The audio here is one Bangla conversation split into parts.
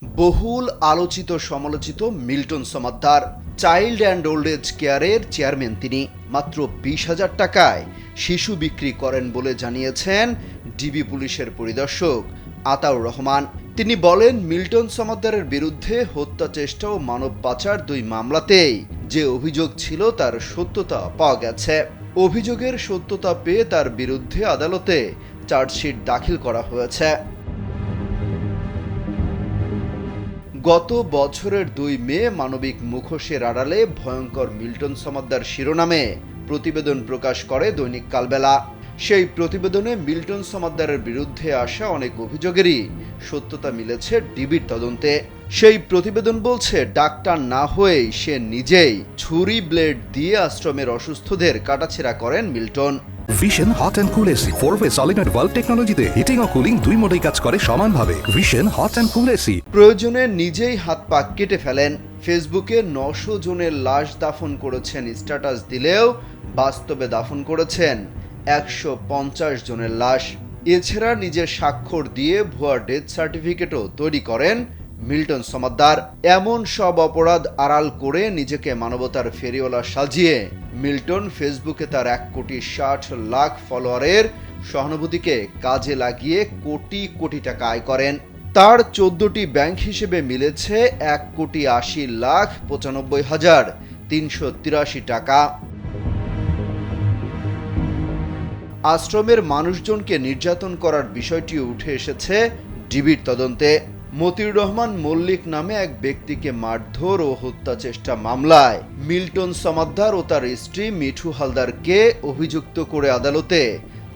বহুল আলোচিত সমালোচিত Milton Samaddar child and old age কেয়ারের চেয়ারম্যান। তিনি মাত্র 20,000 টাকায় শিশু বিক্রি করেন বলে জানিয়েছেন ডিবি পুলিশের পরিদর্শক আতাউর রহমান। তিনি বলেন, মিল্টন সমাদ্দারের বিরুদ্ধে হত্যা চেষ্টা ও মানব পাচার দুই মামলাতেই যে অভিযোগ ছিল তার সত্যতা পাওয়া গেছে। অভিযোগের সত্যতা পেয়ে তার বিরুদ্ধে আদালতে চার্জশিট দাখিল করা হয়েছে। গত বছরের 2 মে মানবিক মুখোশের আড়ালে ভয়ঙ্কর মিল্টন সমাদ্দার শিরোনামে প্রতিবেদন প্রকাশ করে দৈনিক কালবেলা। সেই প্রতিবেদনে মিল্টন সমাদ্দারের বিরুদ্ধে আসা অনেক অভিযোগেরই সত্যতা মিলেছে ডিবির তদন্তে। সেই প্রতিবেদন বলছে, ডাক্তার না হয়েই সে নিজেই ছুরি ব্লেড দিয়ে আশ্রমের অসুস্থদের কাটাছেঁড়া করেন Milton. Vision hot and cool AC 4-ওয়ে সলিনয়েড ভালভ টেকনোলজিতে হিটিং ও কুলিং দুই মোডেই কাজ করে সমানভাবে। Vision hot and cool AC. প্রয়োজনে নিজেই হাত পা কেটে ফেলেন। ফেসবুকে 900 জনের লাশ দাফন করেছেন স্ট্যাটাস দিলেও বাস্তবে দাফন করেছেন 150 জনের লাশ। এছাড়া নিজের স্বাক্ষর দিয়ে ভুয়া ডেথ সার্টিফিকেটও তৈরি করেন মিল্টন সমাদ্দার। এমন সব অপরাধ আড়াল করে নিজেকে মানবতার ফেরিওয়ালা সাজিয়ে মিল্টন ফেসবুকে তার 1,60,00,000 ফলোয়ারের সহানুভূতিকে কাজে লাগিয়ে কোটি কোটি টাকা আয় করেন। তার 14টি ব্যাংক হিসেবে মিলেছে 1,80,95,383 টাকা। আশ্রমের মানুষজনকে নির্যাতন করার বিষয়টিও উঠে এসেছে ডিবির তদন্তে। মতিউর রহমান মল্লিক নামে এক ব্যক্তিকে মারধর ও হত্যা চেষ্টা মামলায় মিল্টন সমাদ্দার ও তার স্ত্রী মিঠু হালদারকে অভিযুক্ত করে আদালতে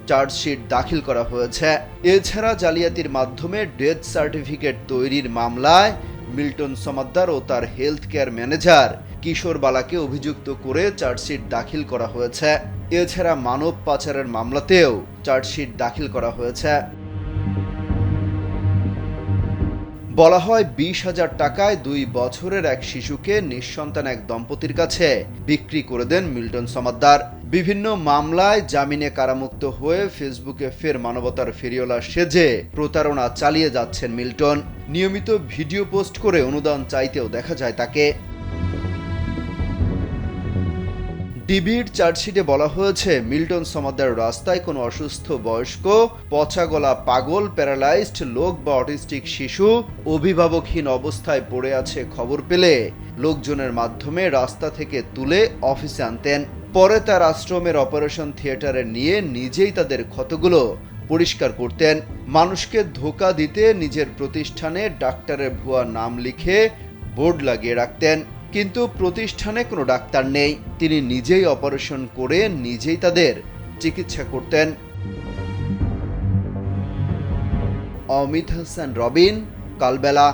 চার্জশিট দাখিল করা হয়েছে। এছাড়া জালিয়াতির মাধ্যমে ডেথ সার্টিফিকেট তৈরির মামলায় মিল্টন সমাদ্দার ও তার হেলথ কেয়ার ম্যানেজার কিশোর বালাকে অভিযুক্ত করে চার্জশিট দাখিল করা হয়েছে। এছাড়া মানব পাচারের মামলাতেও চার্জশিট দাখিল করা হয়েছে। বলা হয়, 20,000 টাকায় 2 বছরের এক শিশুকে নিঃসন্তান এক দম্পতির কাছে বিক্রি করে দেন মিল্টন সমাদ্দার। বিভিন্ন মামলায় জামিনে কারামুক্ত হয়ে ফেসবুকে ফের মানবতার ফেরিওয়ালা সেজে প্রতারণা চালিয়ে যাচ্ছেন মিল্টন। নিয়মিত ভিডিও পোস্ট করে অনুদান চাইতেও দেখা যায় তাকে। ডিবির চার্জশিটে বলা হয়েছে, মিল্টন সমাদ্দার রাস্তায় কোনো অসুস্থ বয়স্ক, পচা গলা পাগল, প্যারালাইজড লোক বা অটিস্টিক শিশু অভিভাবকহীন অবস্থায় পড়ে আছে খবর পেলে লোকজনের মাধ্যমে রাস্তা থেকে তুলে অফিসে আনতেন। পরে তার আশ্রমের অপারেশন থিয়েটারে নিয়ে নিজেই তাদের ক্ষতগুলো পরিষ্কার করতেন। মানুষকে ধোঁকা দিতে নিজের প্রতিষ্ঠানে ডাক্তারের ভুয়া নাম লিখে বোর্ড লাগিয়ে রাখতেন, কিন্তু প্রতিষ্ঠানে কোনো ডাক্তার নেই। তিনি নিজেই অপারেশন করে নিজেই তাদের চিকিৎসা করতেন। অমিত হাসান রবিন, কালবেলা।